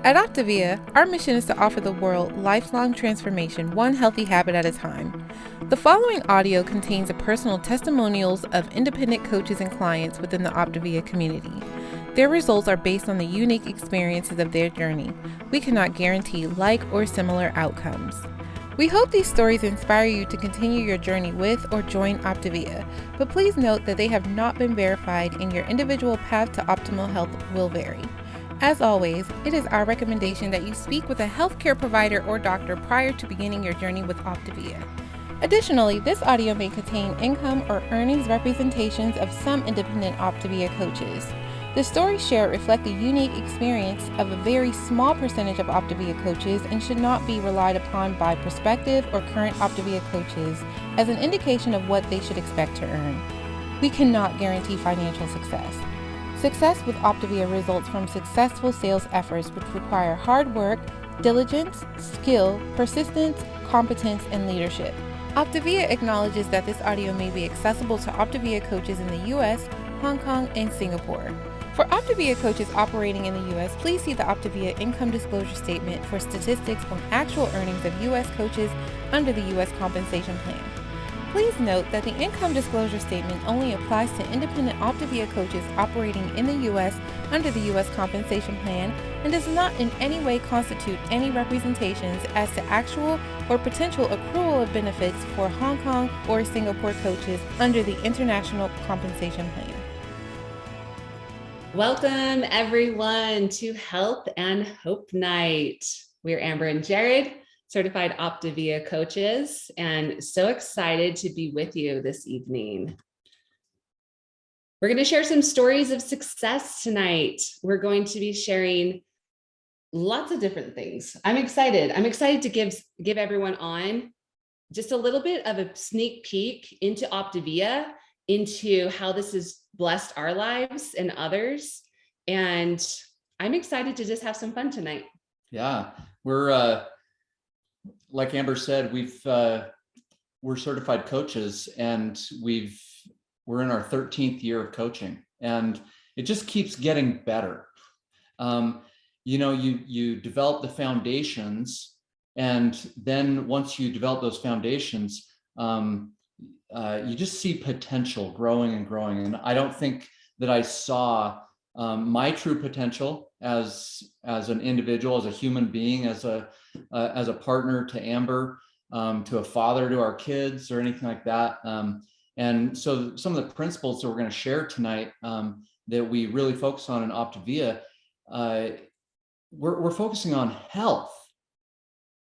At Optavia, our mission is to offer the world lifelong transformation, one healthy habit at a time. The following audio contains personal testimonials of independent coaches and clients within the Optavia community. Their results are based on the unique experiences of their journey. We cannot guarantee like or similar outcomes. We hope these stories inspire you to continue your journey with or join Optavia, but please note that they have not been verified and your individual path to optimal health will vary. As always, it is our recommendation that you speak with a healthcare provider or doctor prior to beginning your journey with Optavia. Additionally, this audio may contain income or earnings representations of some independent Optavia coaches. The stories shared reflect the unique experience of a very small percentage of Optavia coaches and should not be relied upon by prospective or current Optavia coaches as an indication of what they should expect to earn. We cannot guarantee financial success. Success with Optavia results from successful sales efforts which require hard work, diligence, skill, persistence, competence, and leadership. Optavia acknowledges that this audio may be accessible to Optavia coaches in the U.S., Hong Kong, and Singapore. For Optavia coaches operating in the U.S., please see the Optavia Income Disclosure Statement for statistics on actual earnings of U.S. coaches under the U.S. Compensation Plan. Please note that the Income Disclosure Statement only applies to independent Optavia coaches operating in the U.S. under the U.S. Compensation Plan and does not in any way constitute any representations as to actual or potential accrual of benefits for Hong Kong or Singapore coaches under the International Compensation Plan. Welcome everyone to Health and Hope Night. We're Amber and Jared, certified Optavia coaches, and so excited to be with you this evening. We're going to share some stories of success tonight. We're going to be sharing lots of different things. I'm excited. To give everyone on just a little bit of a sneak peek into Optavia, into how this has blessed our lives and others. And I'm excited to just have some fun tonight. Yeah, we're like Amber said, we're certified coaches, and we're in our 13th year of coaching, and it just keeps getting better. You develop the foundations, and then once you develop those foundations, you just see potential growing and growing. And I don't think that I saw my true potential as an individual, as a human being, as a partner to Amber, to a father to our kids, or anything like that. And so some of the principles that we're going to share tonight, that we really focus on in Optavia, we're focusing on health.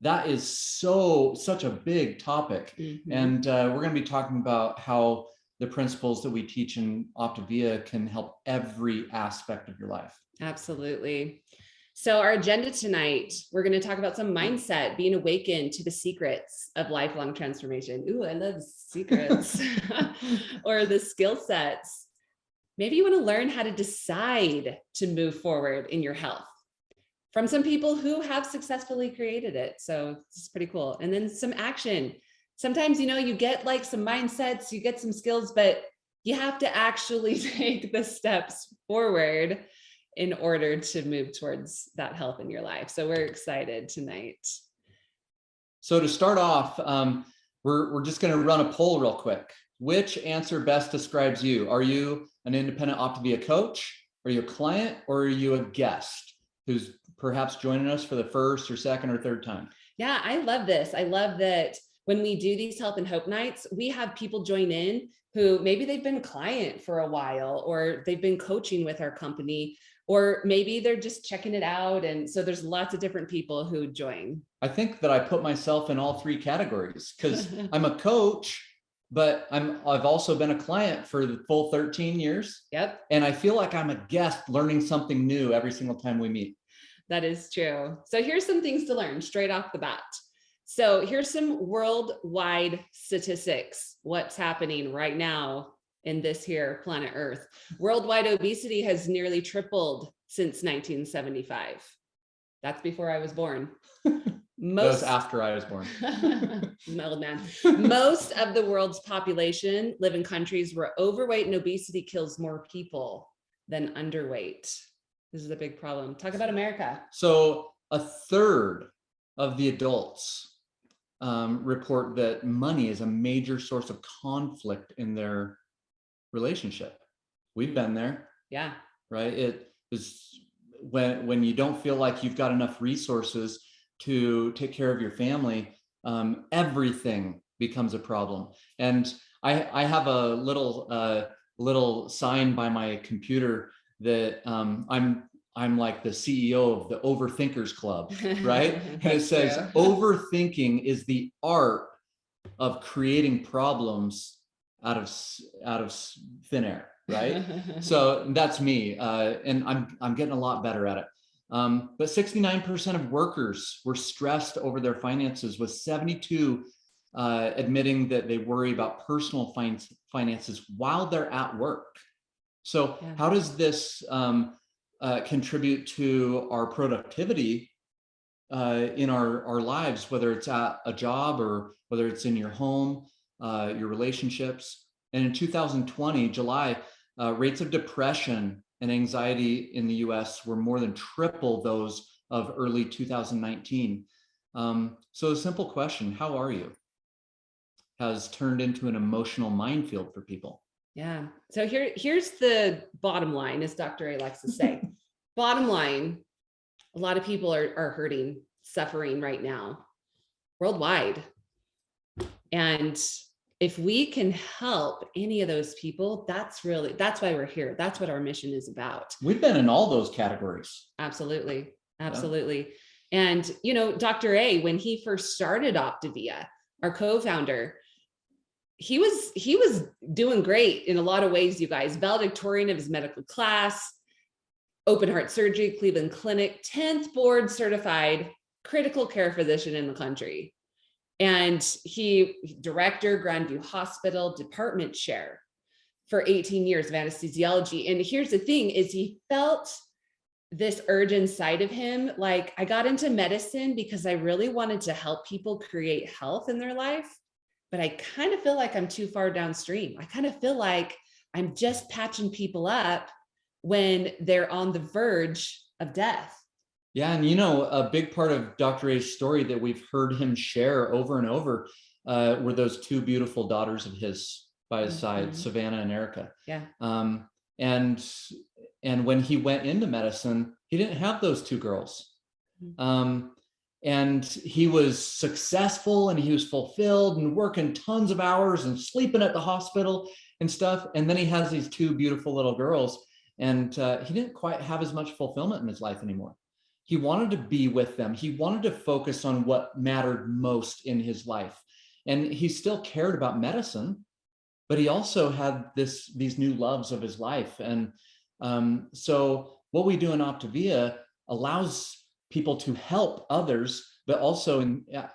That is such a big topic. Mm-hmm. And we're going to be talking about how the principles that we teach in Optavia can help every aspect of your life. Absolutely. So our agenda tonight, we're going to talk about some mindset, being awakened to the secrets of lifelong transformation. Ooh, I love secrets. Or the skill sets. Maybe you want to learn how to decide to move forward in your health from some people who have successfully created it. So it's pretty cool. And then some action. Sometimes, you get like some mindsets, you get some skills, but you have to actually take the steps forward in order to move towards that health in your life. So we're excited tonight. So to start off, we're just going to run a poll real quick. Which answer best describes you? Are you an independent Optavia coach? Are you a client? Or are you a guest who's perhaps joining us for the first or second or third time? Yeah, I love this. I love that when we do these Health and Hope nights, we have people join in who maybe they've been a client for a while, or they've been coaching with our company, or maybe they're just checking it out. And so there's lots of different people who join. I think that I put myself in all three categories, because I'm a coach, but I've also been a client for the full 13 years. Yep. And I feel like I'm a guest learning something new every single time we meet. That is true. So here's some things to learn straight off the bat. So here's some worldwide statistics. What's happening right now in this here planet Earth? Worldwide obesity has nearly tripled since 1975. That's before I was born. That was after I was born. Old man. Most of the world's population live in countries where overweight and obesity kills more people than underweight. This is a big problem. Talk about America. So a third of the adults report that money is a major source of conflict in their relationship. We've been there. Yeah. Right. It is when you don't feel like you've got enough resources to take care of your family, everything becomes a problem. And I have a little sign by my computer that I'm like the CEO of the Overthinkers Club, right? And it says, true. overthinking is the art of creating problems out of thin air, right? So that's me, and I'm getting a lot better at it. But 69% of workers were stressed over their finances, with 72 admitting that they worry about personal finances while they're at work. So how does this contribute to our productivity in our lives, whether it's at a job or whether it's in your home, your relationships? And in 2020, July, rates of depression and anxiety in the US were more than triple those of early 2019. So a simple question, how are you, has turned into an emotional minefield for people. Yeah. So here's the bottom line, as Dr. A likes to say. Bottom line, a lot of people are hurting, suffering right now, worldwide. And if we can help any of those people, that's why we're here. That's what our mission is about. We've been in all those categories. Absolutely. Absolutely. Yeah. And, Dr. A, when he first started Optavia, our co-founder, he was doing great in a lot of ways, you guys. Valedictorian of his medical class, open heart surgery, Cleveland Clinic, 10th board certified critical care physician in the country. And he director, Grandview Hospital, department chair for 18 years of anesthesiology. And here's the thing is he felt this urge inside of him. Like, I got into medicine because I really wanted to help people create health in their life, but I kind of feel like I'm too far downstream. I kind of feel like I'm just patching people up when they're on the verge of death. Yeah. And, a big part of Dr. A's story that we've heard him share over and over were those two beautiful daughters of his by his side, Savannah and Erica. Yeah. And when he went into medicine, he didn't have those two girls. And he was successful and he was fulfilled and working tons of hours and sleeping at the hospital and stuff. And then he has these two beautiful little girls, and he didn't quite have as much fulfillment in his life anymore. He wanted to be with them. He wanted to focus on what mattered most in his life. And he still cared about medicine, but he also had these new loves of his life. And so what we do in Optavia allows people to help others, but also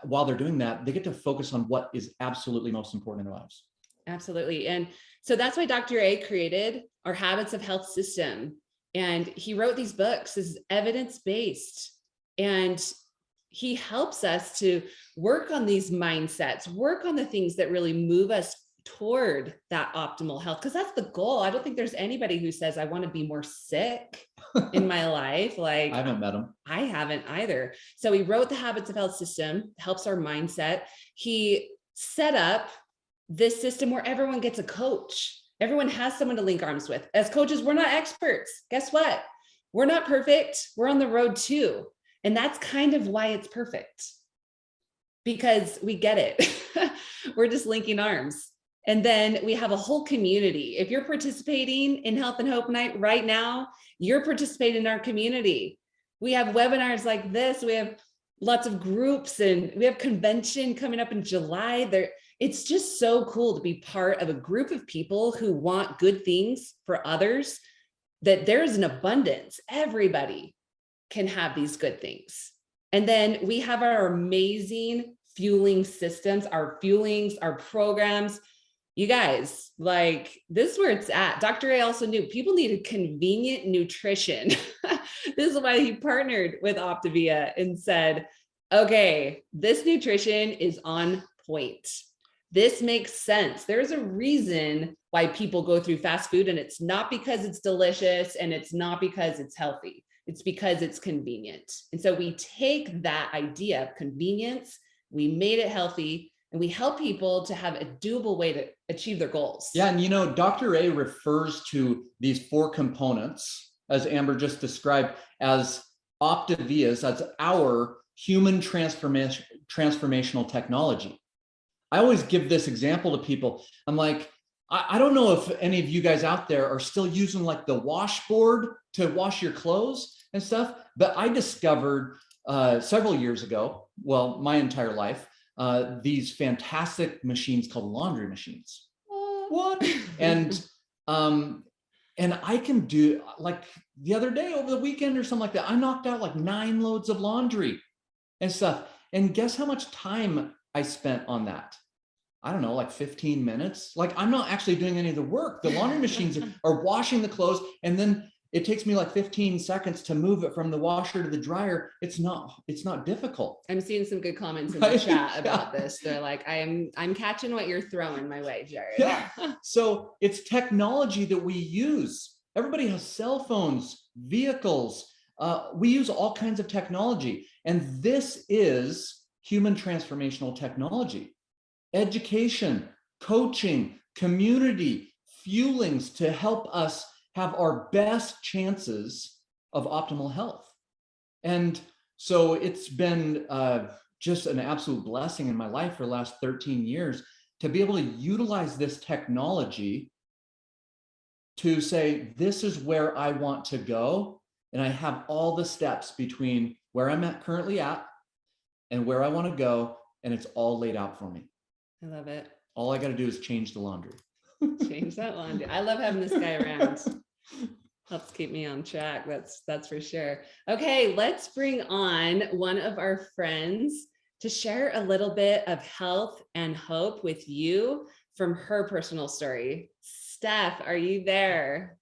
while they're doing that, they get to focus on what is absolutely most important in their lives. Absolutely. And so that's why Dr. A created our Habits of Health system. And he wrote these books. This is evidence-based. And he helps us to work on these mindsets, work on the things that really move us toward that optimal health, because that's the goal. I don't think there's anybody who says, I want to be more sick in my life. Like, I haven't met him. I haven't either. So he wrote the Habits of Health system, helps our mindset. He set up this system where everyone gets a coach. Everyone has someone to link arms with. As coaches, we're not experts. Guess what? We're not perfect. We're on the road too. And that's kind of why it's perfect, because we get it. We're just linking arms. And then we have a whole community. If you're participating in Health and Hope Night right now, you're participating in our community. We have webinars like this. We have lots of groups, and we have convention coming up in July. It's just so cool to be part of a group of people who want good things for others, that there's an abundance. Everybody can have these good things. And then we have our amazing fueling systems, our fuelings, our programs. You guys, like, this is where it's at. Dr. A also knew people needed convenient nutrition. This is why he partnered with Optavia and said, okay, this nutrition is on point. this makes sense. There's a reason why people go through fast food, and it's not because it's delicious and it's not because it's healthy. It's because it's convenient. And so we take that idea of convenience, we made it healthy, and we help people to have a doable way to achieve their goals. Yeah, and Dr. A refers to these 4 components, as Amber just described, as Optavias, as our human transformational technology. I always give this example to people. I'm like, I don't know if any of you guys out there are still using like the washboard to wash your clothes and stuff, but I discovered several years ago, well, my entire life, these fantastic machines called laundry machines. What? And I can do, like the other day over the weekend or something like that, I knocked out like 9 loads of laundry and stuff. And guess how much time I spent on that? I don't know, like 15 minutes. Like I'm not actually doing any of the work. The laundry machines are washing the clothes, and then it takes me like 15 seconds to move it from the washer to the dryer. It's not difficult. I'm seeing some good comments in the chat about this. They're like, I'm catching what you're throwing my way, Jared. Yeah. So it's technology that we use. Everybody has cell phones, vehicles. We use all kinds of technology. And this is human transformational technology. Education, coaching, community, fuelings to help us have our best chances of optimal health. And so it's been just an absolute blessing in my life for the last 13 years to be able to utilize this technology to say, this is where I want to go. And I have all the steps between where I'm currently at and where I want to go. And it's all laid out for me. I love it. All I got to do is change the laundry. Change that laundry. I love having this guy around. Helps keep me on track. That's for sure. Okay, let's bring on one of our friends to share a little bit of health and hope with you from her personal story. Steph, are you there?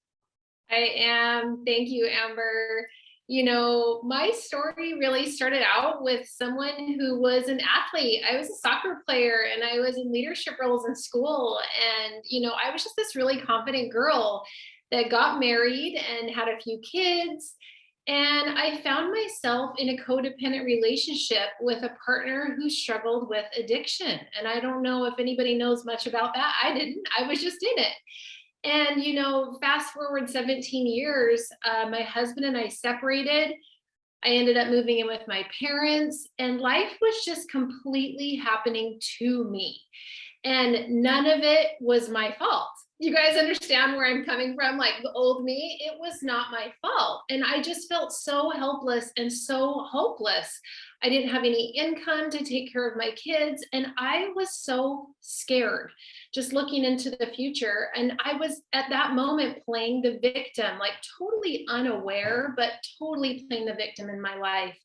I am. Thank you, Amber. You know, my story really started out with someone who was an athlete. I was a soccer player and I was in leadership roles in school. And, I was just this really confident girl that got married and had a few kids. And I found myself in a codependent relationship with a partner who struggled with addiction. And I don't know if anybody knows much about that. I didn't. I was just in it. And, fast forward 17 years, my husband and I separated. I ended up moving in with my parents, and life was just completely happening to me. And none of it was my fault. You guys understand where I'm coming from? Like the old me, it was not my fault. And I just felt so helpless and so hopeless. I didn't have any income to take care of my kids. And I was so scared just looking into the future. And I was at that moment playing the victim, like totally unaware, but totally playing the victim in my life.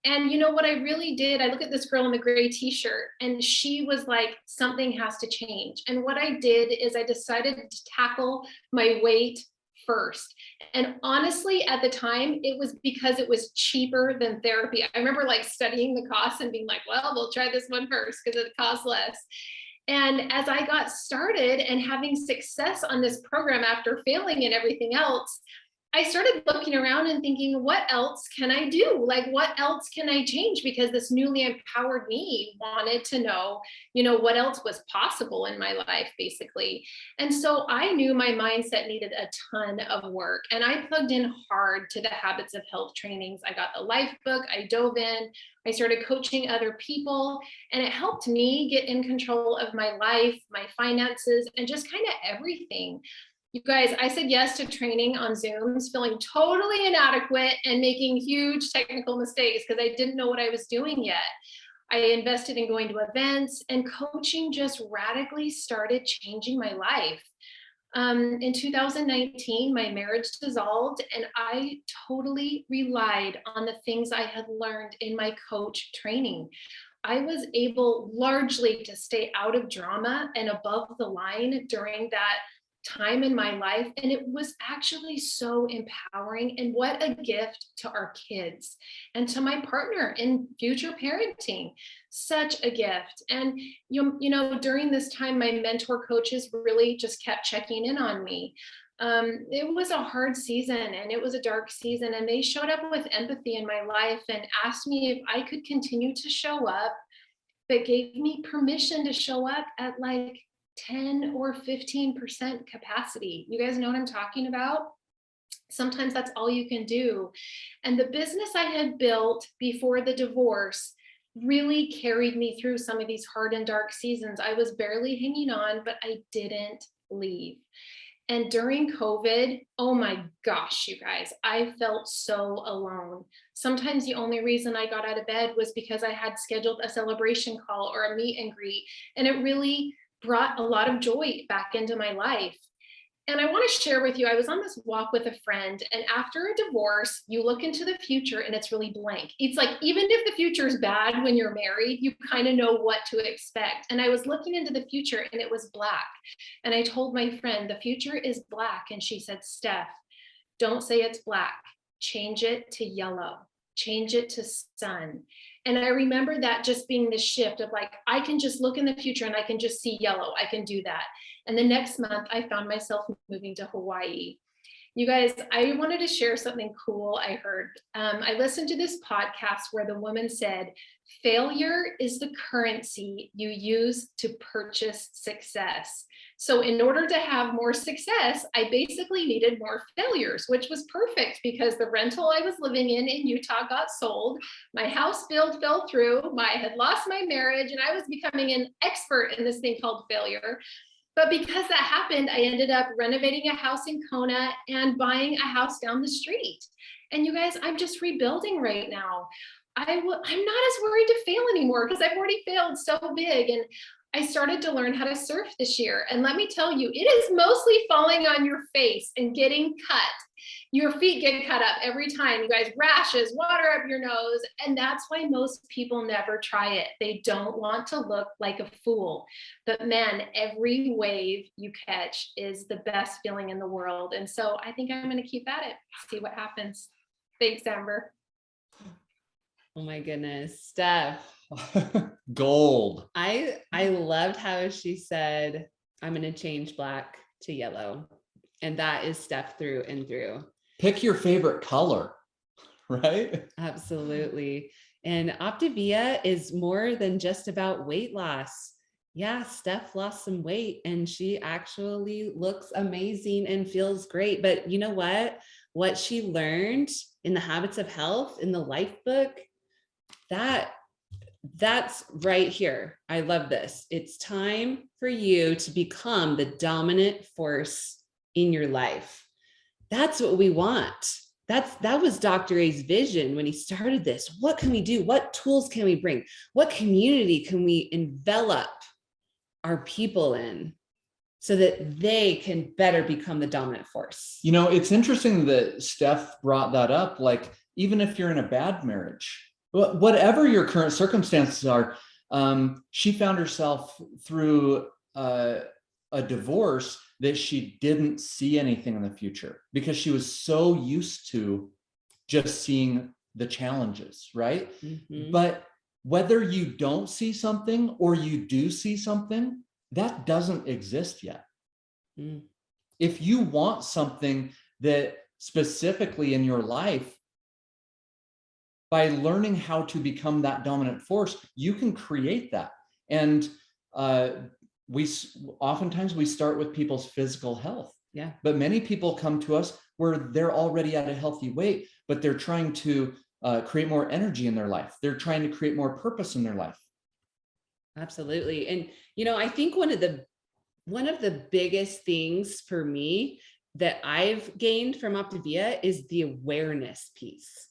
And what I really did, I look at this girl in the gray t-shirt and she was like, something has to change. And what I did is I decided to tackle my weight first. And honestly, at the time, it was because it was cheaper than therapy. I remember like studying the costs and being like, well, we'll try this one first because it costs less. And as I got started and having success on this program after failing and everything else, I started looking around and thinking, what else can I do? Like, what else can I change? Because this newly empowered me wanted to know, what else was possible in my life, basically. And so I knew my mindset needed a ton of work. And I plugged in hard to the Habits of Health trainings. I got the life book, I dove in, I started coaching other people, and it helped me get in control of my life, my finances, and just kind of everything. You guys, I said yes to training on Zooms, feeling totally inadequate and making huge technical mistakes because I didn't know what I was doing yet. I invested in going to events, and coaching just radically started changing my life. In 2019, my marriage dissolved, and I totally relied on the things I had learned in my coach training. I was able largely to stay out of drama and above the line during that time in my life, and it was actually so empowering. And what a gift to our kids and to my partner in future parenting. Such a gift. And you know, during this time, my mentor coaches really just kept checking in on me. It was a hard season and it was a dark season, and they showed up with empathy in my life and asked me if I could continue to show up, but gave me permission to show up at like 10 or 15% capacity. You guys know what I'm talking about? Sometimes that's all you can do. And the business I had built before the divorce really carried me through some of these hard and dark seasons. I was barely hanging on, but I didn't leave. And during COVID, oh my gosh, you guys, I felt so alone. Sometimes the only reason I got out of bed was because I had scheduled a celebration call or a meet and greet. And it really brought a lot of joy back into my life. And I want to share with you, I was on this walk with a friend, and after a divorce, you look into the future and it's really blank. It's like, even if the future is bad when you're married, you kind of know what to expect. And I was looking into the future and it was black. And I told my friend, the future is black. And she said, Steph, don't say it's black. Change it to yellow. Change it to sun. And I remember that just being the shift of like, I can just look in the future and I can just see yellow. I can do that. And the next month, I found myself moving to Hawaii. You guys, I wanted to share something cool I heard. I listened to this podcast where the woman said, failure is the currency you use to purchase success. So in order to have more success, I basically needed more failures, which was perfect because the rental I was living in Utah got sold. My house build fell through. I had lost my marriage and I was becoming an expert in this thing called failure. But because that happened, I ended up renovating a house in Kona and buying a house down the street. And you guys, I'm just rebuilding right now. I'm not as worried to fail anymore because I've already failed so big. And I started to learn how to surf this year. And let me tell you, it is mostly falling on your face and getting cut. Your feet get cut up every time. You guys, rashes, water up your nose. And that's why most people never try it. They don't want to look like a fool. But man, every wave you catch is the best feeling in the world. And so I think I'm going to keep at it, see what happens. Thanks, Amber. Oh my goodness, Steph. Gold. I loved how she said, I'm going to change black to yellow. And that is Steph through and through. Pick your favorite color, right? Absolutely. And Optavia is more than just about weight loss. Yeah, Steph lost some weight and she actually looks amazing and feels great. But you know what? What she learned in the Habits of Health, in the Life book, that's right here. I love this. It's time for you to become the dominant force in your life. That's what we want. That was Dr. A's vision when he started this. What can we do? What tools can we bring? What community can we envelop our people in so that they can better become the dominant force? You know, it's interesting that Steph brought that up. Like, even if you're in a bad marriage, whatever your current circumstances are, she found herself through a divorce that she didn't see anything in the future because she was so used to just seeing the challenges, right? Mm-hmm. But whether you don't see something or you do see something, that doesn't exist yet. Mm. If you want something that specifically in your life, by learning how to become that dominant force, you can create that. And oftentimes we start with people's physical health. Yeah. But many people come to us where they're already at a healthy weight, but they're trying to create more energy in their life. They're trying to create more purpose in their life. Absolutely. And, you know, I think one of the biggest things for me that I've gained from Optavia is the awareness piece.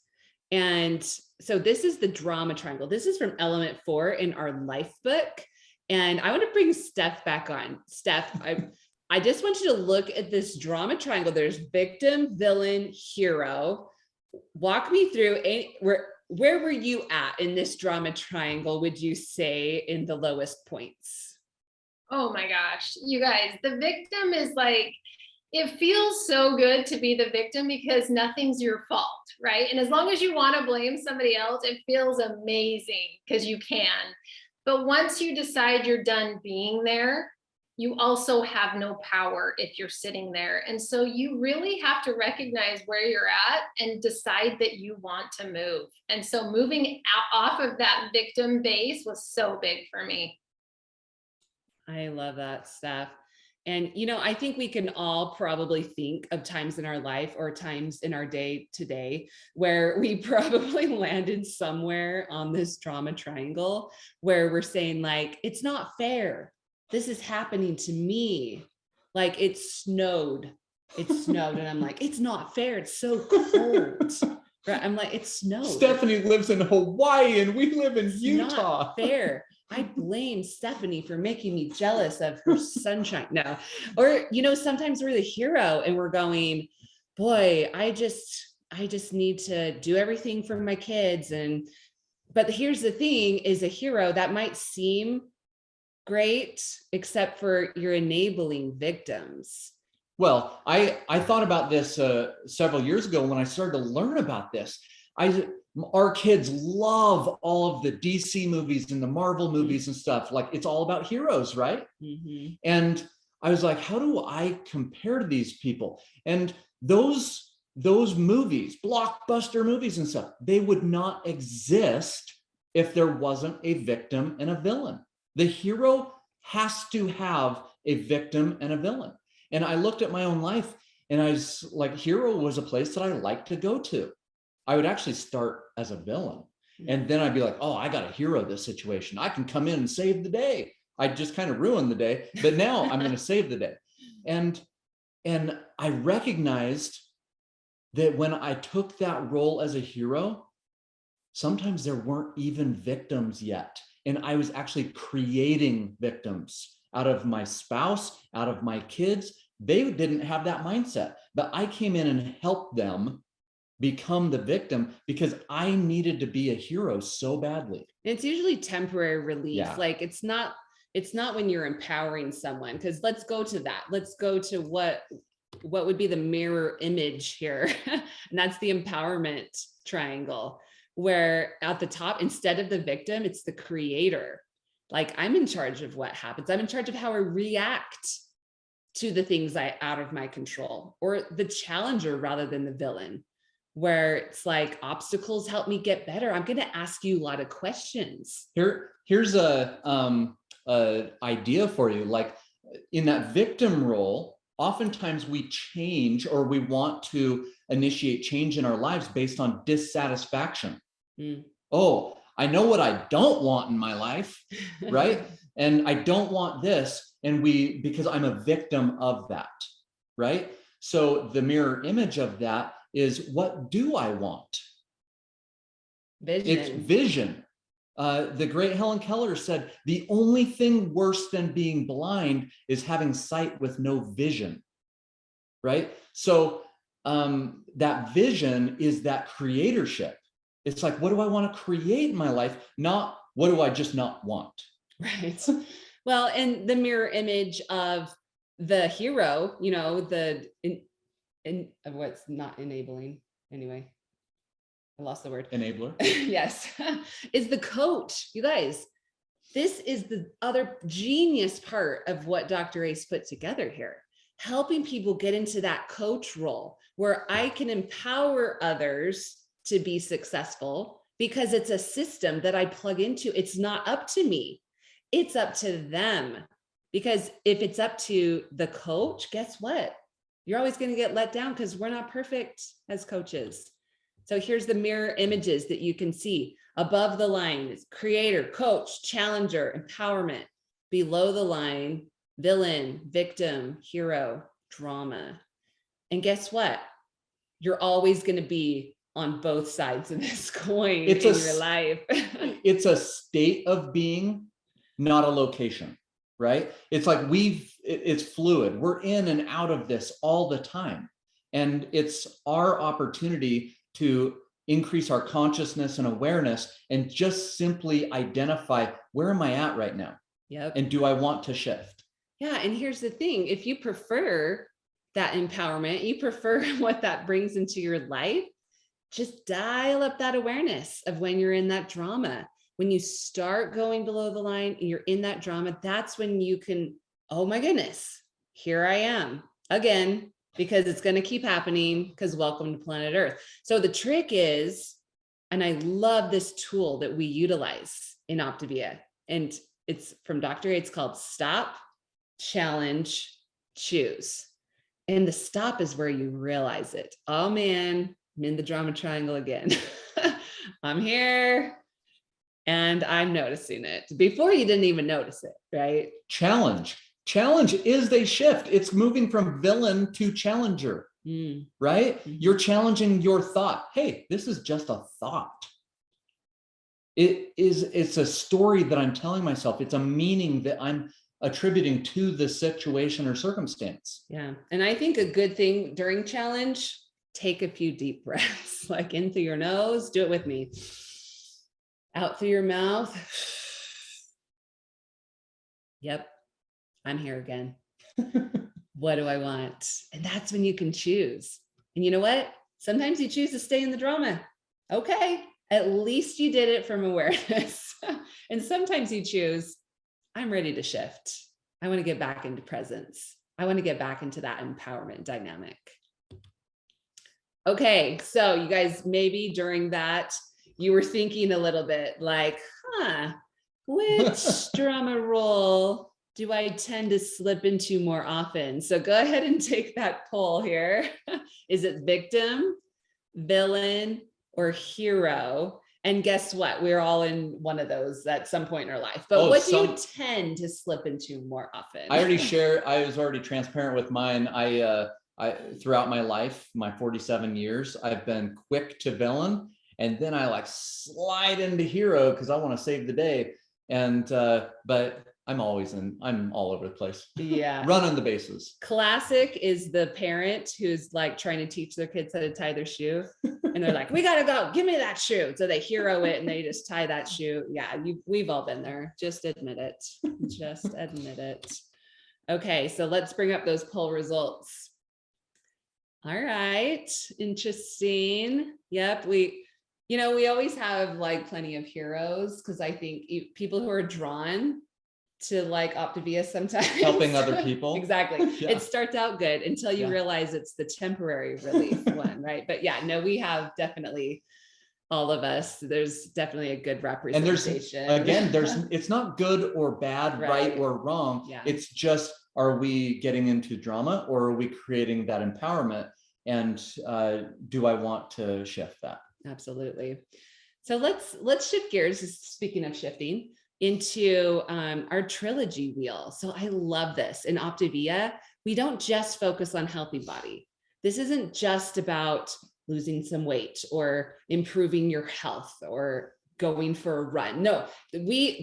And so this is the drama triangle. This is from element 4 in our life book. And I want to bring Steph back on. Steph, I just want you to look at this drama triangle. There's victim, villain, hero. Walk me through where were you at in this drama triangle, would you say, in the lowest points? Oh my gosh, you guys, the victim is like, it feels so good to be the victim because nothing's your fault, right? And as long as you want to blame somebody else, it feels amazing because you can. But once you decide you're done being there, you also have no power if you're sitting there. And so you really have to recognize where you're at and decide that you want to move. And so moving off of that victim base was so big for me. I love that, Steph. And, I think we can all probably think of times in our life or times in our day today where we probably landed somewhere on this drama triangle where we're saying like, it's not fair. This is happening to me. Like it snowed. And I'm like, it's not fair. It's so cold. Right? I'm like, it snowed. Stephanie lives in Hawaii and we live in It's Utah. not fair. I blame Stephanie for making me jealous of her sunshine. No, or, sometimes we're the hero and we're going, boy, I just need to do everything for my kids. But here's the thing, is a hero that might seem great, except for you're enabling victims. Well, I thought about this several years ago when I started to learn about this. Our kids love all of the DC movies and the Marvel movies and stuff. Like it's all about heroes, right? Mm-hmm. And I was like, how do I compare to these people? And those movies, blockbuster movies and stuff, they would not exist if there wasn't a victim and a villain. The hero has to have a victim and a villain. And I looked at my own life and I was like, hero was a place that I like to go to. I would actually start as a villain. And then I'd be like, oh, I got to hero this situation. I can come in and save the day. I just kind of ruined the day, but now I'm going to save the day. And I recognized that when I took that role as a hero, sometimes there weren't even victims yet. And I was actually creating victims out of my spouse, out of my kids. They didn't have that mindset, but I came in and helped them become the victim because I needed to be a hero so badly. It's usually temporary relief. Yeah. Like it's not when you're empowering someone, because let's go to that. Let's go to what would be the mirror image here. And that's the empowerment triangle, where at the top, instead of the victim, it's the creator. Like I'm in charge of what happens. I'm in charge of how I react to the things out of my control, or the challenger rather than the villain, where it's like obstacles help me get better. I'm going to ask you a lot of questions. Here's a idea for you. Like in that victim role, oftentimes we change or we want to initiate change in our lives based on dissatisfaction. Oh, I know what I don't want in my life, right? And I don't want this. And because I'm a victim of that, right? So the mirror image of that is, what do I want? Vision. It's vision. The great Helen Keller said, the only thing worse than being blind is having sight with no vision, right? So that vision is that creatorship. It's like, what do I want to create in my life? Not what do I just not want? Right. Well, and the mirror image of the hero, of what's not enabling. Anyway, I lost the word. Enabler. Yes. Is the coach. You guys, this is the other genius part of what Dr. Ace put together here, helping people get into that coach role where I can empower others to be successful because it's a system that I plug into. It's not up to me. It's up to them. Because if it's up to the coach, guess what? You're always going to get let down because we're not perfect as coaches. So here's the mirror images that you can see. Above the line is creator, coach, challenger, empowerment. Below the line, villain, victim, hero, drama. And guess what? You're always going to be on both sides of this coin in your life. It's a state of being, not a location, right? It's like it's fluid. We're in and out of this all the time. And it's our opportunity to increase our consciousness and awareness and just simply identify, where am I at right now? Yep. And do I want to shift? Yeah. And here's the thing, if you prefer that empowerment, you prefer what that brings into your life, just dial up that awareness of when you're in that drama. When you start going below the line and you're in that drama, that's when you can, oh my goodness, here I am again, because it's going to keep happening, because welcome to planet Earth. So the trick is, and I love this tool that we utilize in Optavia, and it's from Dr. A, it's called Stop, Challenge, Choose. And the stop is where you realize it. Oh man, I'm in the drama triangle again. I'm here and I'm noticing it. Before you didn't even notice it, right? Challenge is a shift. It's moving from villain to challenger, right? Mm-hmm. You're challenging your thought. Hey, this is just a thought. It's a story that I'm telling myself. It's a meaning that I'm attributing to the situation or circumstance. Yeah. And I think a good thing during challenge, take a few deep breaths, like in through your nose, do it with me. Out through your mouth. Yep. I'm here again. What do I want? And that's when you can choose. And you know what? Sometimes you choose to stay in the drama. Okay. At least you did it from awareness. And sometimes you choose, I'm ready to shift. I want to get back into presence. I want to get back into that empowerment dynamic. Okay, so you guys, maybe during that, you were thinking a little bit like, which drama role do I tend to slip into more often? So go ahead and take that poll here. Is it victim, villain, or hero? And guess what? We're all in one of those at some point in our life. But what do you tend to slip into more often? I already shared, I was already transparent with mine. I throughout my life, my 47 years, I've been quick to villain, and then I like slide into hero because I want to save the day. And but I'm all over the place. Yeah. Running the bases. Classic is the parent who's like trying to teach their kids how to tie their shoe. And they're like, we got to go, give me that shoe. So they hero it and they just tie that shoe. Yeah, we've all been there. Just admit it. Just admit it. Okay, so let's bring up those poll results. All right, interesting. Yep, we always have like plenty of heroes, because I think people who are drawn to like Optavia sometimes helping other people. Exactly. Yeah. It starts out good until you realize it's the temporary relief one, right? But yeah, no, we have definitely, all of us, there's definitely a good representation. And it's not good or bad, right or wrong. Yeah. It's just, are we getting into drama, or are we creating that empowerment? And do I want to shift that? Absolutely. So let's shift gears, speaking of shifting, into our trilogy wheel. So I love this. In Optavia, we don't just focus on healthy body. This isn't just about losing some weight or improving your health or going for a run. No,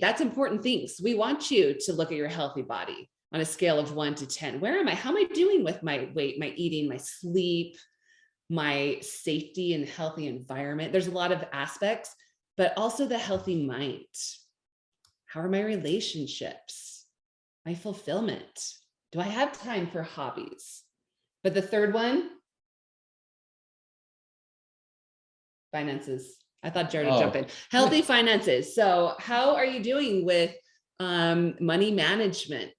that's important things. We want you to look at your healthy body on a scale of 1 to 10. Where am I? How am I doing with my weight, my eating, my sleep, my safety and healthy environment? There's a lot of aspects, but also the healthy mind. How are my relationships? My fulfillment? Do I have time for hobbies? But the third one, finances. I thought Jared would jump in. Healthy finances. So how are you doing with money management?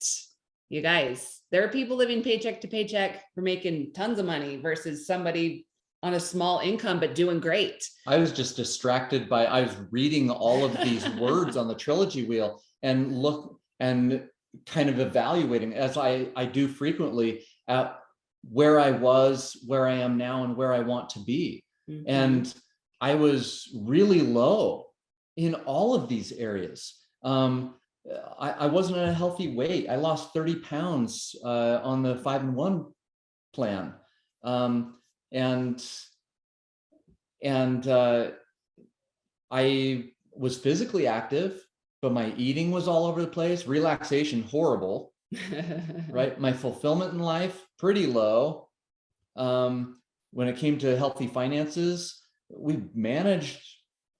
You guys, there are people living paycheck to paycheck who are making tons of money versus somebody on a small income, but doing great. I was just distracted by, I was reading all of these words on the trilogy wheel and kind of evaluating, as I do frequently, at where I was, where I am now, and where I want to be. Mm-hmm. And I was really low in all of these areas. I wasn't at a healthy weight. I lost 30 pounds on the 5-in-1 plan. And I was physically active, but my eating was all over the place. Relaxation, horrible, right? My fulfillment in life, pretty low. When it came to healthy finances, we managed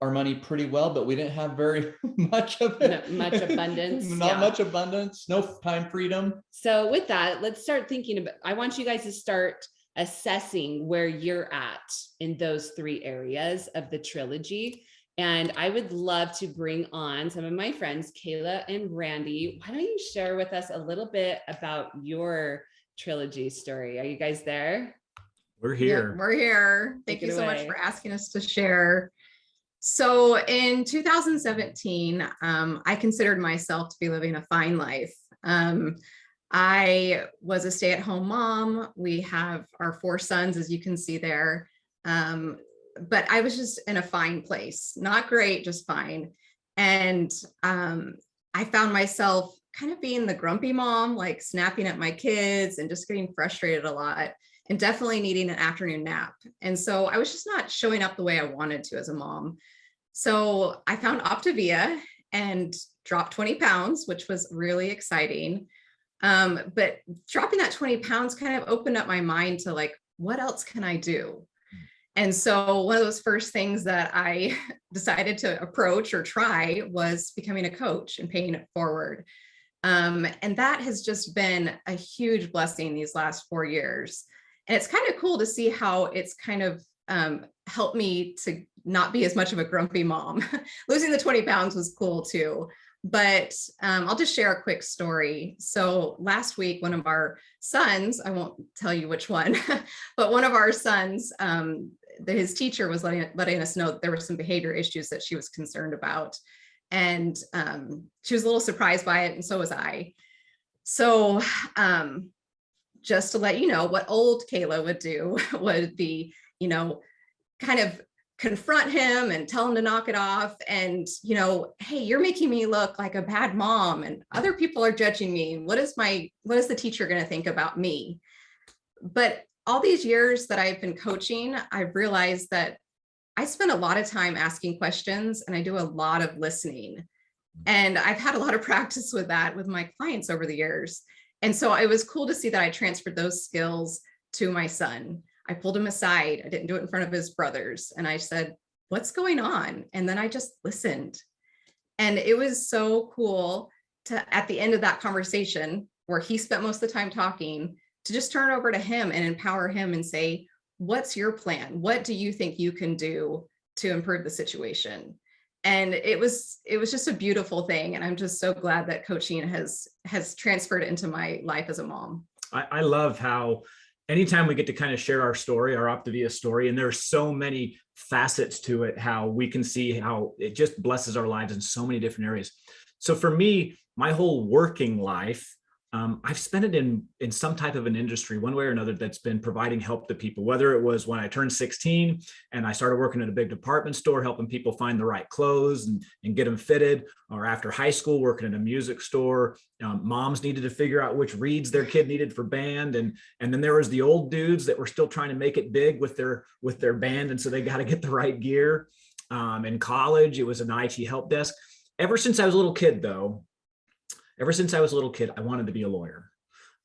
our money pretty well, but we didn't have very much of it. Not much abundance. Not much abundance, no time freedom. So with that, let's start thinking about, I want you guys to start assessing where you're at in those 3 areas of the trilogy. And I would love to bring on some of my friends, Kayla and Randy. Why don't you share with us a little bit about your trilogy story? Are you guys there? We're here. Yeah, we're here. Thank you so much for asking us to share. So in 2017, I considered myself to be living a fine life. I was a stay-at-home mom. We have our 4 sons, as you can see there. But I was just in a fine place, not great, just fine. And I found myself kind of being the grumpy mom, like snapping at my kids and just getting frustrated a lot, and definitely needing an afternoon nap. And so I was just not showing up the way I wanted to as a mom. So I found Optavia and dropped 20 pounds, which was really exciting. But dropping that 20 pounds kind of opened up my mind to like, what else can I do? And so one of those first things that I decided to approach or try was becoming a coach and paying it forward. And that has just been a huge blessing these last 4 years. And it's kind of cool to see how it's kind of helped me to not be as much of a grumpy mom. Losing the 20 pounds was cool too. But I'll just share a quick story. So last week, one of our sons, I won't tell you which one, but one of our sons, his teacher was letting us know that there were some behavior issues that she was concerned about. And she was a little surprised by it, and so was I. So just to let you know, what old Kayla would do would be, kind of confront him and tell him to knock it off. And, hey, you're making me look like a bad mom and other people are judging me. What is the teacher going to think about me? But all these years that I've been coaching, I've realized that I spend a lot of time asking questions and I do a lot of listening. And I've had a lot of practice with that with my clients over the years. And so it was cool to see that I transferred those skills to my son. I pulled him aside. I didn't do it in front of his brothers. And I said, what's going on? And then I just listened. And it was so cool to, at the end of that conversation, where he spent most of the time talking, to just turn over to him and empower him and say, what's your plan? What do you think you can do to improve the situation? And it was just a beautiful thing. And I'm just so glad that coaching has transferred into my life as a mom. I love how anytime we get to kind of share our story, our Optavia story, and there's so many facets to it, how we can see how it just blesses our lives in so many different areas. So for me, my whole working life, I've spent it in some type of an industry, one way or another, that's been providing help to people, whether it was when I turned 16 and I started working at a big department store, helping people find the right clothes and get them fitted, or after high school, working at a music store. Moms needed to figure out which reeds their kid needed for band. And then there was the old dudes that were still trying to make it big with their band. And so they got to get the right gear. In college, it was an IT help desk. Ever since I was a little kid, I wanted to be a lawyer.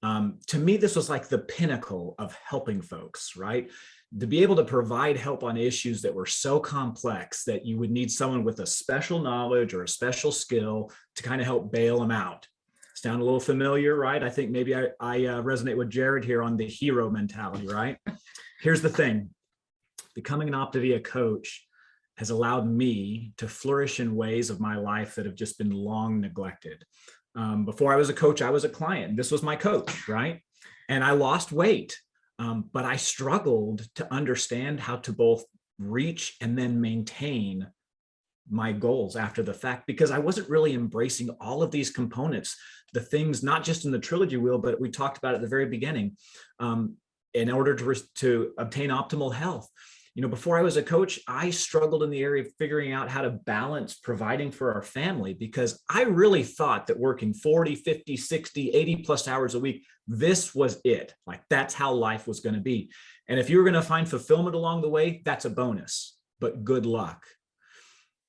To me, this was like the pinnacle of helping folks, right? To be able to provide help on issues that were so complex that you would need someone with a special knowledge or a special skill to kind of help bail them out. Sound a little familiar, right? I think maybe I resonate with Jared here on the hero mentality, right? Here's the thing. Becoming an Optavia coach has allowed me to flourish in ways of my life that have just been long neglected. Before I was a coach, I was a client. This was my coach, right? And I lost weight, but I struggled to understand how to both reach and then maintain my goals after the fact, because I wasn't really embracing all of these components, the things, not just in the trilogy wheel, but we talked about at the very beginning, in order to obtain optimal health. Before I was a coach, I struggled in the area of figuring out how to balance providing for our family, because I really thought that working 40, 50, 60, 80 plus hours a week, this was it. Like that's how life was going to be. And if you were going to find fulfillment along the way, that's a bonus, but good luck.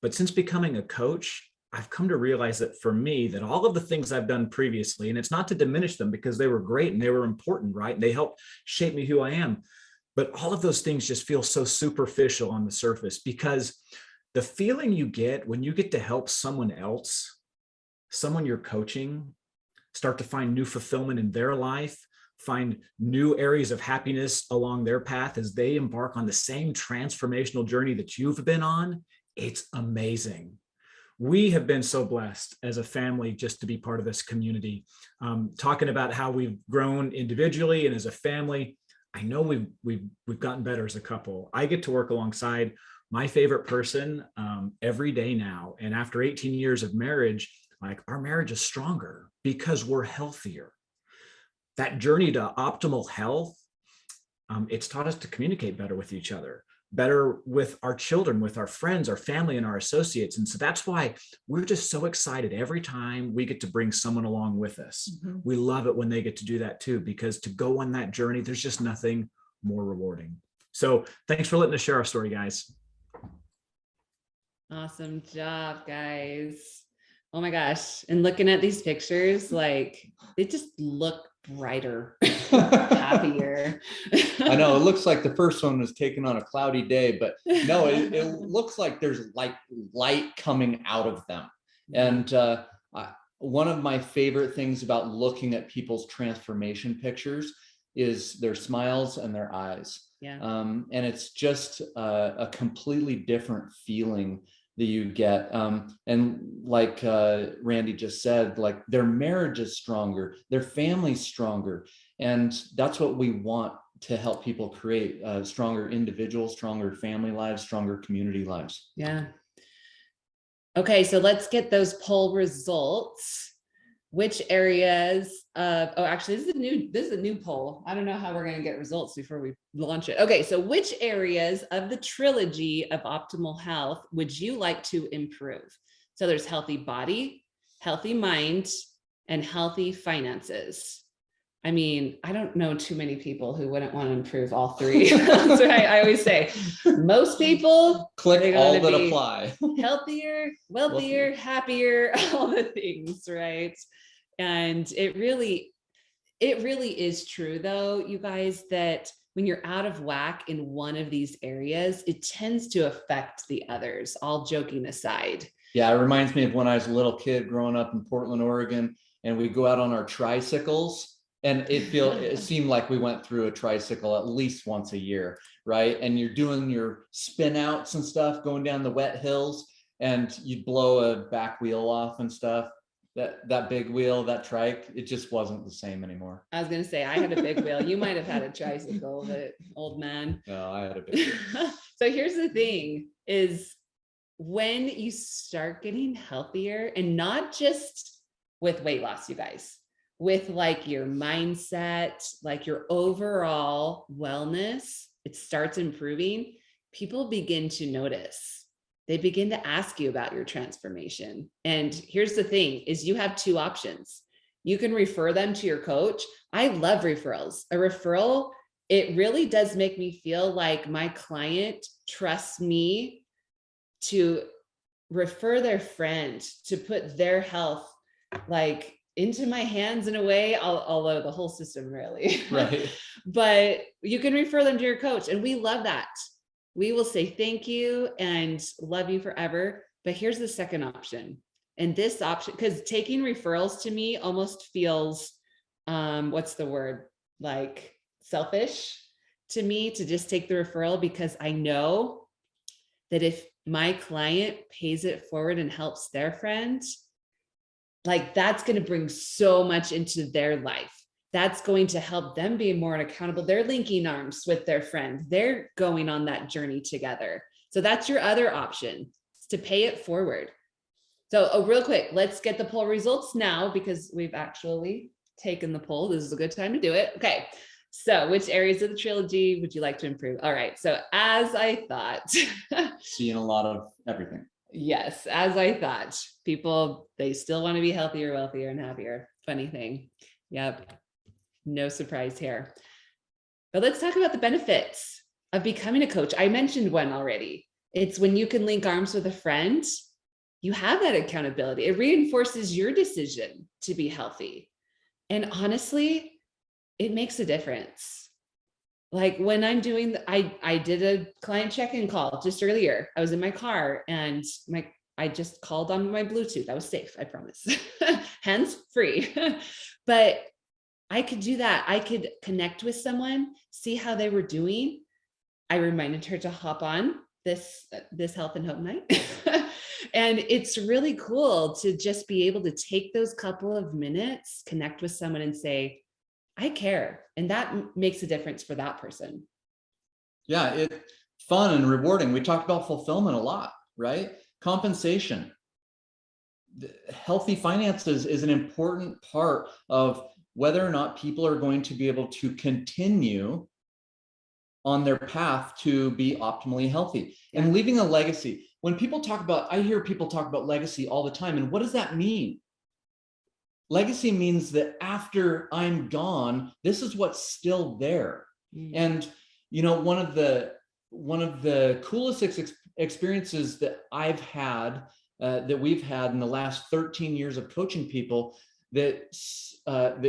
But since becoming a coach, I've come to realize that for me, that all of the things I've done previously, and it's not to diminish them because they were great and they were important, right? And they helped shape me who I am. But all of those things just feel so superficial on the surface, because the feeling you get when you get to help someone else, someone you're coaching, start to find new fulfillment in their life, find new areas of happiness along their path as they embark on the same transformational journey that you've been on, it's amazing. We have been so blessed as a family just to be part of this community. Talking about how we've grown individually and as a family, I know we've gotten better as a couple. I get to work alongside my favorite person every day now, and after 18 years of marriage, like, our marriage is stronger because we're healthier. That journey to optimal health, it's taught us to communicate better with each other, better with our children, with our friends, our family, and our associates. And so that's why we're just so excited every time we get to bring someone along with us. Mm-hmm. We love it when they get to do that too, because to go on that journey, there's just nothing more rewarding. So thanks for letting us share our story, guys. Awesome job, guys. Oh my gosh. And looking at these pictures, like, they just look brighter, happier. I know, it looks like the first one was taken on a cloudy day, but no, it looks like there's like light coming out of them. And one of my favorite things about looking at people's transformation pictures is their smiles and their eyes. Yeah. And it's just a completely different feeling that you get. And like Randy just said, like, their marriage is stronger, their family's stronger. And that's what we want to help people create, stronger individuals, stronger family lives, stronger community lives. Yeah. Okay, so let's get those poll results. Which areas of, oh, actually, this is a new poll. I don't know how we're going to get results before we launch it. Okay, so which areas of the trilogy of optimal health would you like to improve? So there's healthy body, healthy mind, and healthy finances. I mean, I don't know too many people who wouldn't want to improve all three. That's right. I always say most people click all that apply. Healthier, wealthier, happier, all the things, right? And it really is true though, you guys, that when you're out of whack in one of these areas, it tends to affect the others, all joking aside. Yeah, it reminds me of when I was a little kid growing up in Portland, Oregon, and we go out on our tricycles. And it seemed like we went through a tricycle at least once a year, right? And you're doing your spin outs and stuff, going down the wet hills, and you'd blow a back wheel off and stuff. That big wheel, that trike, it just wasn't the same anymore. I was going to say, I had a big wheel. You might have had a tricycle, but old man. No, I had a big wheel. So here's the thing is, when you start getting healthier, and not just with weight loss, you guys, with like your mindset, like your overall wellness, it starts improving, people begin to notice. They begin to ask you about your transformation. And here's the thing is, you have two options. You can refer them to your coach. I love referrals. A referral, it really does make me feel like my client trusts me to refer their friend, to put their health like into my hands in a way, although the whole system really, right? But you can refer them to your coach, and we love that. We will say thank you and love you forever. But here's the second option. And this option, because taking referrals to me almost feels, what's the word? Like selfish to me to just take the referral, because I know that if my client pays it forward and helps their friend, like, that's going to bring so much into their life. That's going to help them be more accountable. They're linking arms with their friend. They're going on that journey together. So that's your other option, is to pay it forward. So real quick, let's get the poll results now, because we've actually taken the poll. This is a good time to do it. Okay. So which areas of the trilogy would you like to improve? All right. So as I thought, seeing a lot of everything. Yes, as I thought, people, they still want to be healthier, wealthier, and happier. Funny thing. Yep. No surprise here. But let's talk about the benefits of becoming a coach. I mentioned one already. It's when you can link arms with a friend, you have that accountability. It reinforces your decision to be healthy. And honestly, it makes a difference. Like when I'm doing, I did a client check-in call just earlier. I was in my car and I just called on my Bluetooth. I was safe, I promise. Hands free. But I could do that. I could connect with someone, see how they were doing. I reminded her to hop on this Health and Hope night. And it's really cool to just be able to take those couple of minutes, connect with someone and say, I care. And that makes a difference for that person. Yeah, it's fun and rewarding. We talked about fulfillment a lot, right? Compensation. Healthy finances is an important part of whether or not people are going to be able to continue on their path to be optimally healthy and leaving a legacy. When people talk about, I hear people talk about legacy all the time. And what does that mean? Legacy means that after I'm gone, this is what's still there. And, you know, one of the coolest experiences that I've had, that we've had in the last 13 years of coaching people, that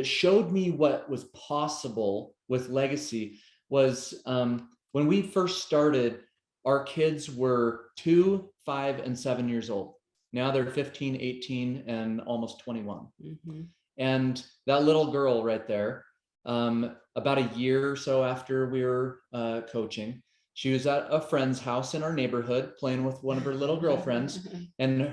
showed me what was possible with legacy was when we first started, our kids were 2, 5, and 7 years old. Now they're 15, 18, and almost 21. And that little girl right there, about a year or so after we were coaching, she was at a friend's house in our neighborhood playing with one of her little girlfriends. And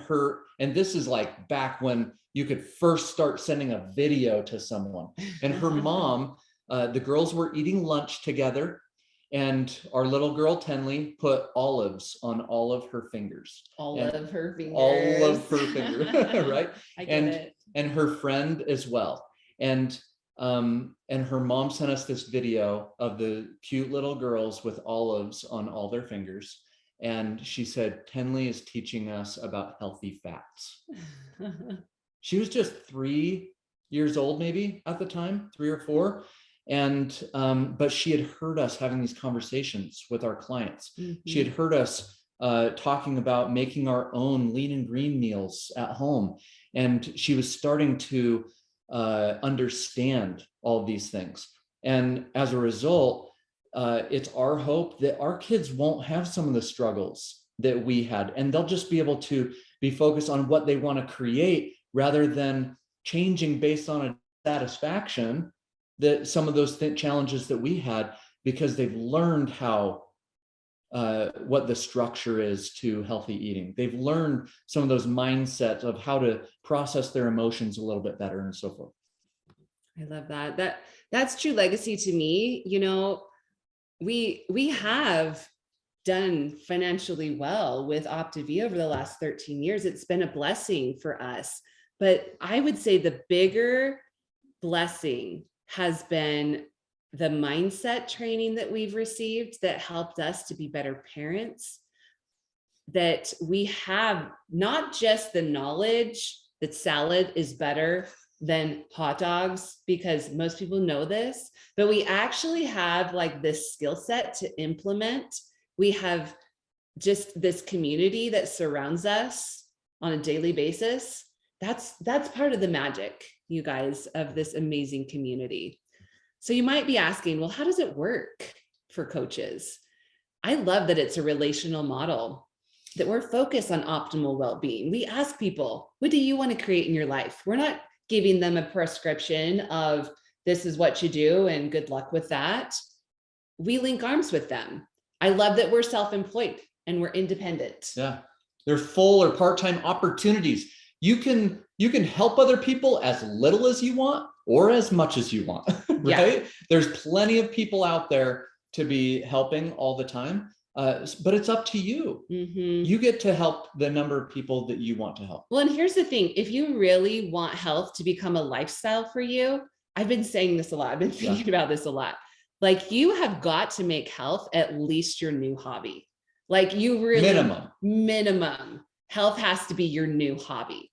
this is like back when you could first start sending a video to someone. And her mom, the girls were eating lunch together. And our little girl, Tenley, put olives on all of her fingers. All of her fingers. All of her fingers, right? I get it. And her friend as well. And her mom sent us this video of the cute little girls with olives on all their fingers. And she said, Tenley is teaching us about healthy fats. She was just 3 years old, maybe at the time, 3 or 4. And, but she had heard us having these conversations with our clients. She had heard us talking about making our own lean and green meals at home. And she was starting to understand all of these things. And as a result, it's our hope that our kids won't have some of the struggles that we had, and they'll just be able to be focused on what they want to create rather than changing based on a satisfaction that some of those challenges that we had, because they've learned how what the structure is to healthy eating. They've learned some of those mindsets of how to process their emotions a little bit better and so forth. I love that. That's true legacy to me. You know, we have done financially well with Optavia over the last 13 years. It's been a blessing for us. But I would say the bigger blessing has been the mindset training that we've received that helped us to be better parents, that we have not just the knowledge that salad is better than hot dogs, because most people know this, but we actually have like this skill set to implement. We have just this community that surrounds us on a daily basis. That's part of the magic, you guys, of this amazing community. So you might be asking, well, how does it work for coaches? I love that it's a relational model, that we're focused on optimal well-being. We ask people, what do you want to create in your life? We're not giving them a prescription of this is what you do and good luck with that. We link arms with them. I love that we're self-employed and we're independent. Yeah, they're full or part-time opportunities. You can help other people as little as you want or as much as you want, right? Yeah. There's plenty of people out there to be helping all the time, but it's up to you. You get to help the number of people that you want to help. Well, and here's the thing. If you really want health to become a lifestyle for you, I've been saying this a lot. I've been thinking about this a lot. Like, you have got to make health at least your new hobby. Like, you really minimum health has to be your new hobby.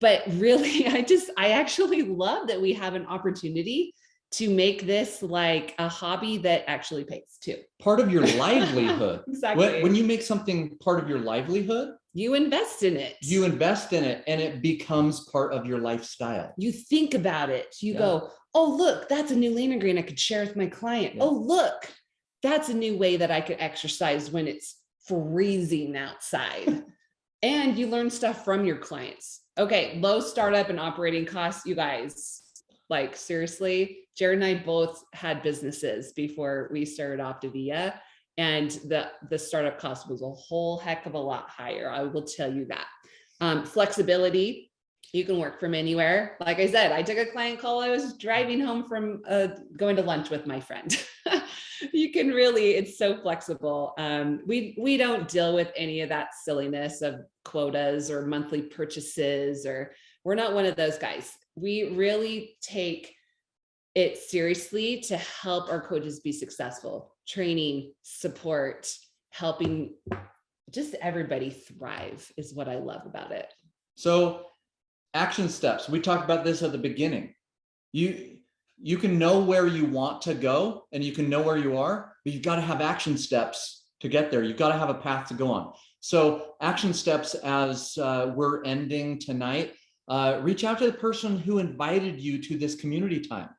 But really, I actually love that we have an opportunity to make this like a hobby that actually pays too. Part of your livelihood. Exactly. When you make something part of your livelihood, you invest in it. You invest in it and it becomes part of your lifestyle. You think about it. You go, Oh, look, that's a new lean ingredient I could share with my client. Yeah. Oh, look, that's a new way that I could exercise when it's freezing outside. And you learn stuff from your clients. Okay, low startup and operating costs, you guys, like seriously, Jared and I both had businesses before we started Optavia, and the startup cost was a whole heck of a lot higher. I will tell you that. Flexibility. You can work from anywhere. Like I said, I took a client call. I was driving home from going to lunch with my friend. You can really, it's so flexible. We don't deal with any of that silliness of quotas or monthly purchases, or we're not one of those guys. We really take it seriously to help our coaches be successful. Training, support, helping just everybody thrive is what I love about it. So action steps. We talked about this at the beginning. You can know where you want to go and you can know where you are, but you've got to have action steps to get there. You've got to have a path to go on. So action steps as we're ending tonight, reach out to the person who invited you to this community time.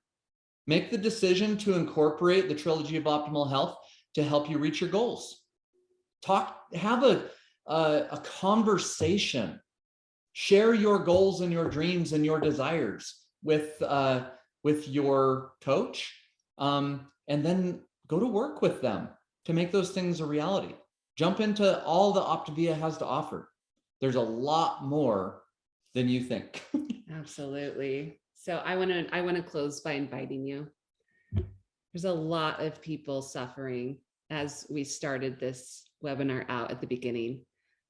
Make the decision to incorporate the Trilogy of Optimal Health to help you reach your goals. Have a conversation. Share your goals and your dreams and your desires with your coach, and then go to work with them to make those things a reality. Jump into all the Optavia has to offer. There's a lot more than you think. Absolutely. So I want to close by inviting you. There's a lot of people suffering as we started this webinar out at the beginning.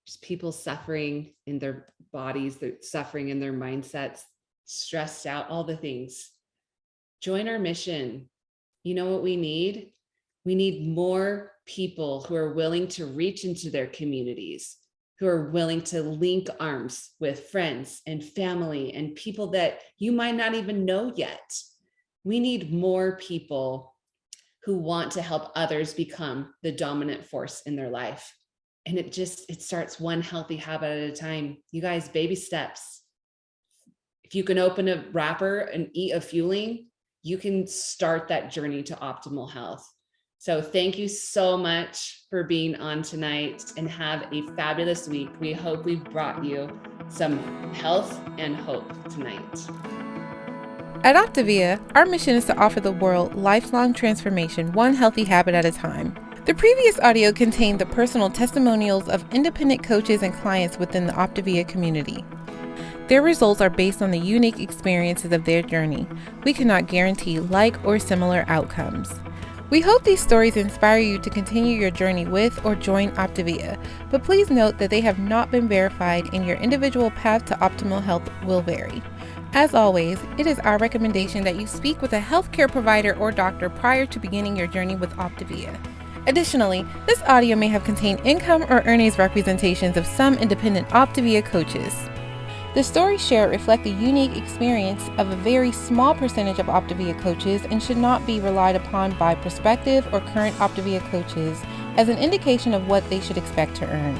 There's people suffering in their bodies, they're suffering in their mindsets, stressed out, all the things. Join our mission. You know what we need? We need more people who are willing to reach into their communities, who are willing to link arms with friends and family and people that you might not even know yet. We need more people who want to help others become the dominant force in their life. And it starts one healthy habit at a time. You guys, baby steps. If you can open a wrapper and eat a fueling, you can start that journey to optimal health. So thank you so much for being on tonight, and have a fabulous week. We hope we've brought you some health and hope tonight. At Optavia, our mission is to offer the world lifelong transformation, one healthy habit at a time. The previous audio contained the personal testimonials of independent coaches and clients within the Optavia community. Their results are based on the unique experiences of their journey. We cannot guarantee like or similar outcomes. We hope these stories inspire you to continue your journey with or join Optavia, but please note that they have not been verified and your individual path to optimal health will vary. As always, it is our recommendation that you speak with a healthcare provider or doctor prior to beginning your journey with Optavia. Additionally, this audio may have contained income or earnings representations of some independent Optavia coaches. The stories shared reflect the unique experience of a very small percentage of Optavia coaches and should not be relied upon by prospective or current Optavia coaches as an indication of what they should expect to earn.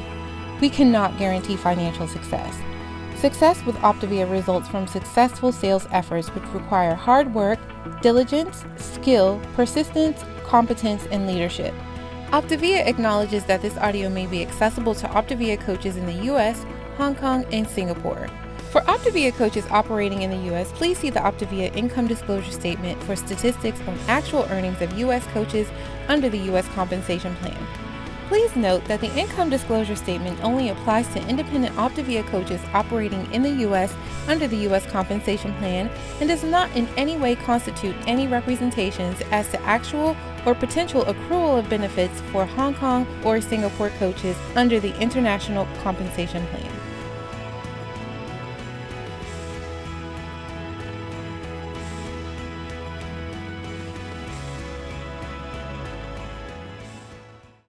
We cannot guarantee financial success. Success with Optavia results from successful sales efforts which require hard work, diligence, skill, persistence, competence, and leadership. Optavia acknowledges that this audio may be accessible to Optavia coaches in the US, Hong Kong, and Singapore. For Optavia coaches operating in the US, please see the Optavia Income Disclosure Statement for statistics on actual earnings of US coaches under the US Compensation Plan. Please note that the Income Disclosure Statement only applies to independent Optavia coaches operating in the US under the US Compensation Plan and does not in any way constitute any representations as to actual or potential accrual of benefits for Hong Kong or Singapore coaches under the International Compensation Plan.